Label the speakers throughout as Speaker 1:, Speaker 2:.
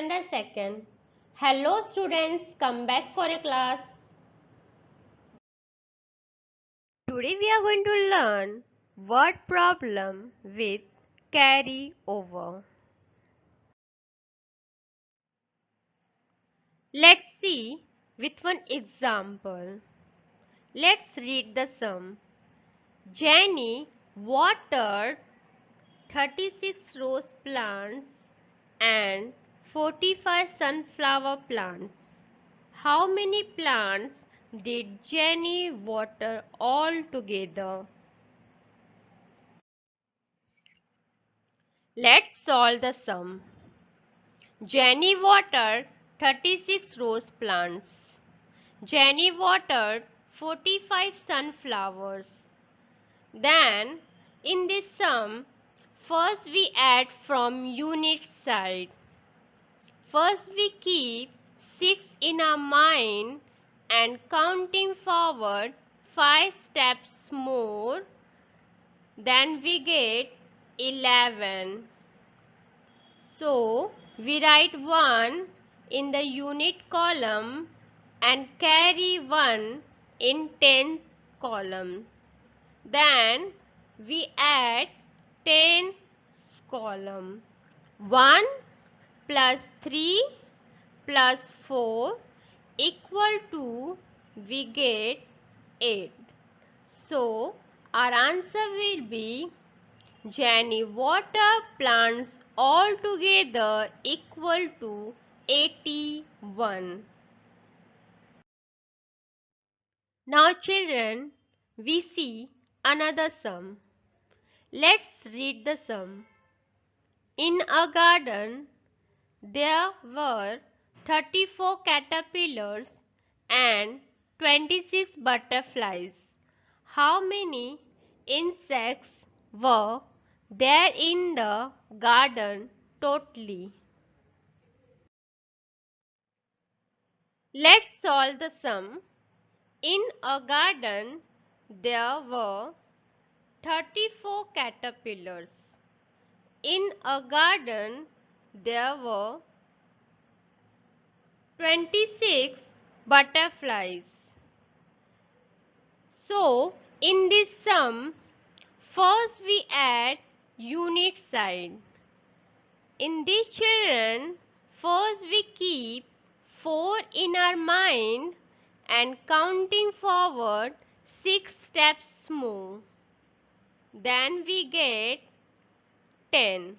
Speaker 1: and a second. Hello students, come back for a class. Today we are going to learn word problem with carry over. Let's see with one example. Let's read the sum. Jenny watered 36 rose plants and 45 sunflower plants. How many plants did Jenny water altogether? Let's solve the sum. Jenny watered 36 rose plants. Jenny watered 45 sunflowers. Then, in this sum, first we add from unit side. First we keep 6 in our mind and counting forward 5 steps more, then we get 11. So, we write 1 in the unit column and carry 1 in 10th column. Then we add 10th column. 1 plus 3 plus 4 equal to we get 8. So, our answer will be Jenny water plants altogether equal to 81. Now children, we see another sum. Let's read the sum. In a garden, there were 34 caterpillars and 26 butterflies. How many insects were there in the garden totally? Let's solve the sum. In a garden, there were 34 caterpillars. In a garden, there were 26 butterflies. So, in this sum, first we add unit side. In this children, first we keep 4 in our mind and counting forward 6 steps more. Then we get 10.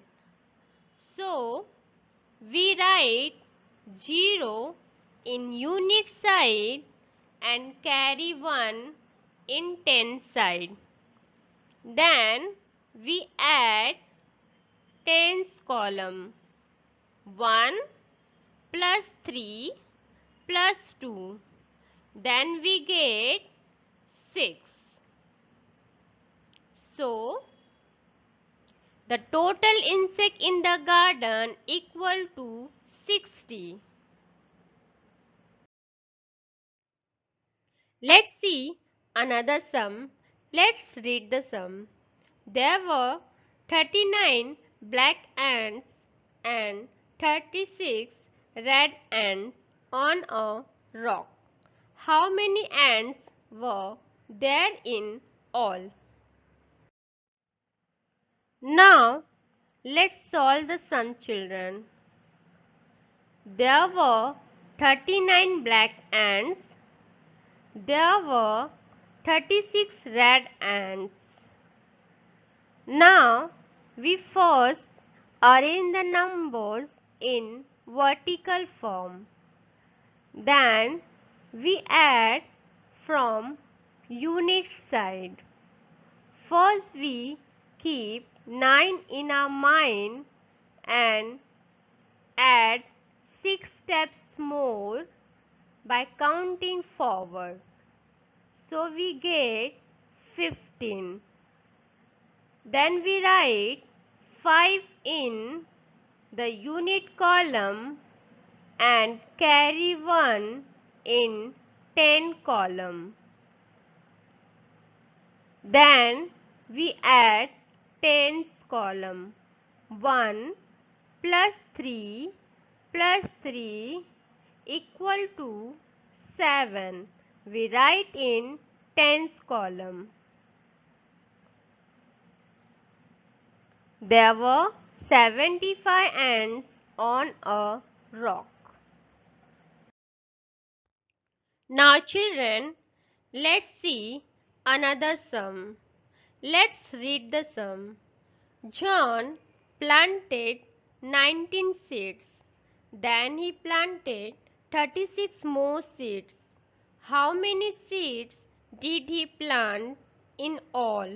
Speaker 1: So, we write 0 in unit side and carry 1 in 10th side. Then we add 10th column. 1 plus 3 plus 2. Then we get 6. So, the total insect in the garden equal to 60. Let's see another sum. Let's read the sum. There were 39 black ants and 36 red ants on a rock. How many ants were there in all? Now, let's solve the sum, children. There were 39 black ants. There were 36 red ants. Now, we first arrange the numbers in vertical form. Then, we add from unit side. First, we keep 9 in our mind and add 6 steps more by counting forward. So we get 15. Then we write 5 in the unit column and carry 1 in 10 column. Then we add 10th column. 1 plus 3 plus 3 equal to 7. We write in tens column. There were 75 ants on a rock. Now children, let's see another sum. Let's read the sum. John planted 19 seeds. Then he planted 36 more seeds. How many seeds did he plant in all?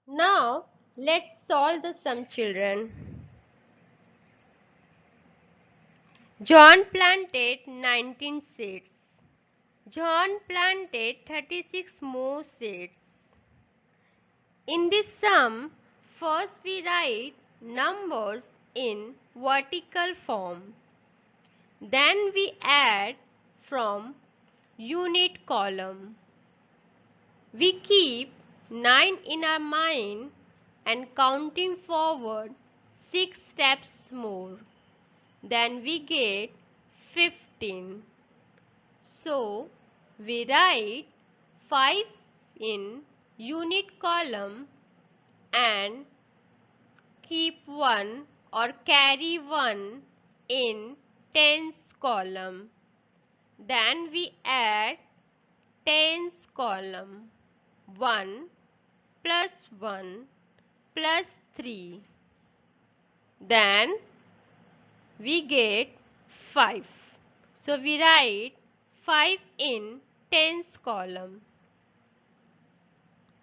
Speaker 1: Now let's solve the sum, children. John planted 19 seeds. John planted 36 more seeds. In this sum, first we write numbers in vertical form. Then we add from unit column. We keep 9 in our mind and counting forward 6 steps more. Then we get 15. So we write 5 in unit column and keep 1 or carry 1 in tens column. Then we add tens column. 1 plus 1 plus 3. Then we get 5. So we write 5 in tens column.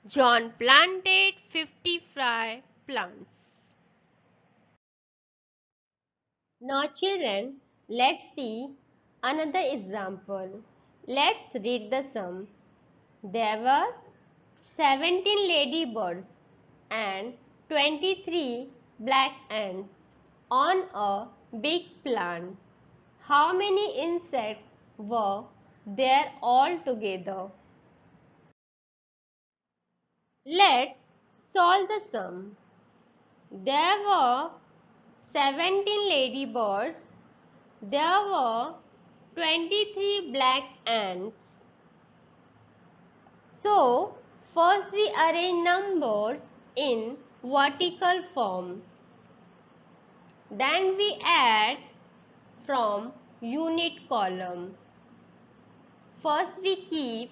Speaker 1: John planted 55 plants. Now children, let's see another example. Let's read the sum. There were 17 ladybirds and 23 black ants on a big plant. How many insects were there altogether? Let's solve the sum. There were 17 ladybirds. There were 23 black ants. So, first we arrange numbers in vertical form. Then we add from unit column. First we keep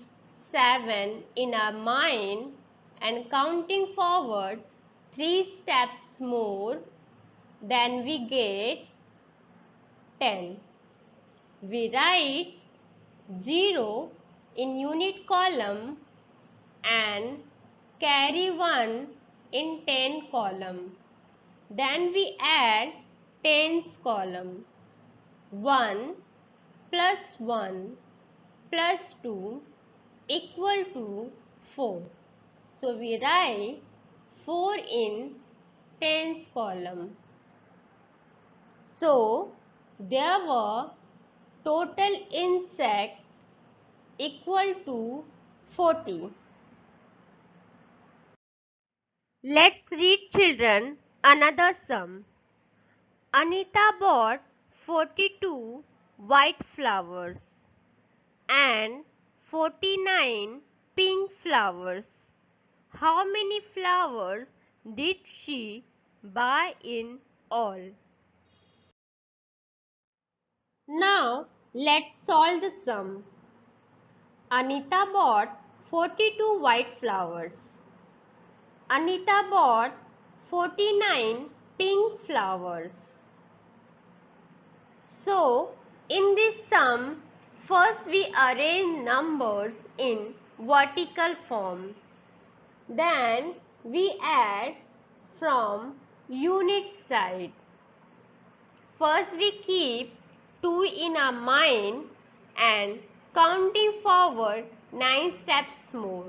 Speaker 1: 7 in our mind and counting forward 3 steps more, then we get 10. We write 0 in unit column and carry 1 in 10 column. Then we add tens column. 1 plus 1 plus 2 equal to 4. So we write 4 in tens column. So there were total insects equal to 40. Let's read, children, another sum. Anita bought 42 white flowers and 49 pink flowers. How many flowers did she buy in all? Now let's solve the sum. Anita bought 42 white flowers. Anita bought 49 pink flowers. So, in this sum, first we arrange numbers in vertical form. Then we add from unit side. First we keep 2 in our mind and counting forward 9 steps more.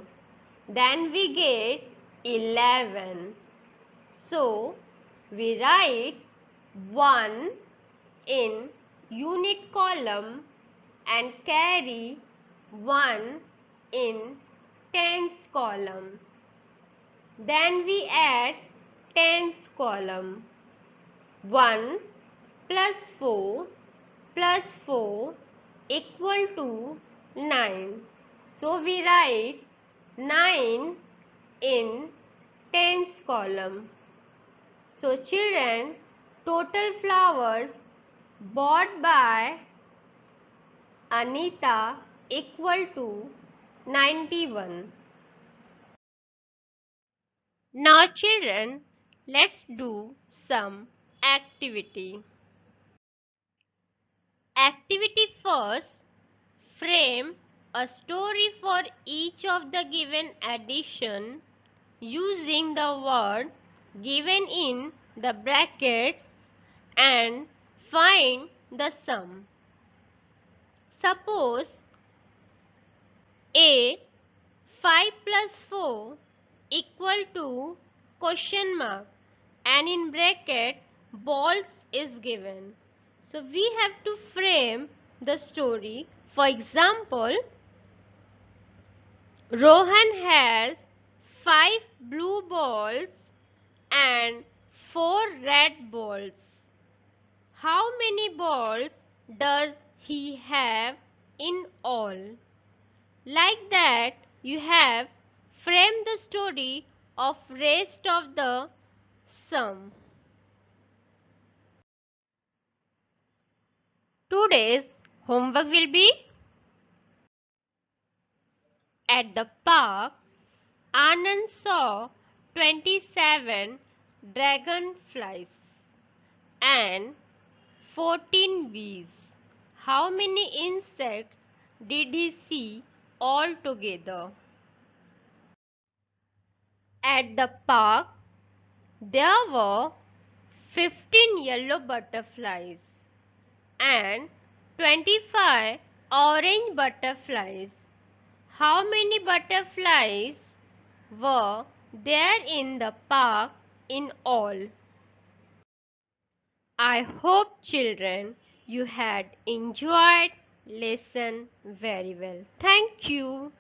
Speaker 1: Then we get 11. So we write 1 in unit column and carry 1 in tens column. Then we add tens column. 1 plus 4 plus 4 equal to 9. So we write 9 in tens column. So children, total flowers bought by Anita equal to 91. Now children, let's do some activity. Activity first, frame a story for each of the given addition using the word given in the brackets and find the sum. Suppose A 5 plus 4 equal to question mark and in bracket balls is given. So we have to frame the story. For example, Rohan has 5 blue balls and 4 red balls. How many balls does he have in all? Like that, you have framed the story of rest of the sum. Today's homework will be at the park. Anand saw 27 dragonflies and 14 bees. How many insects did he see altogether? At the park, there were 15 yellow butterflies and 25 orange butterflies. How many butterflies were there in the park in all? I hope children you had enjoyed lesson very well. Thank you.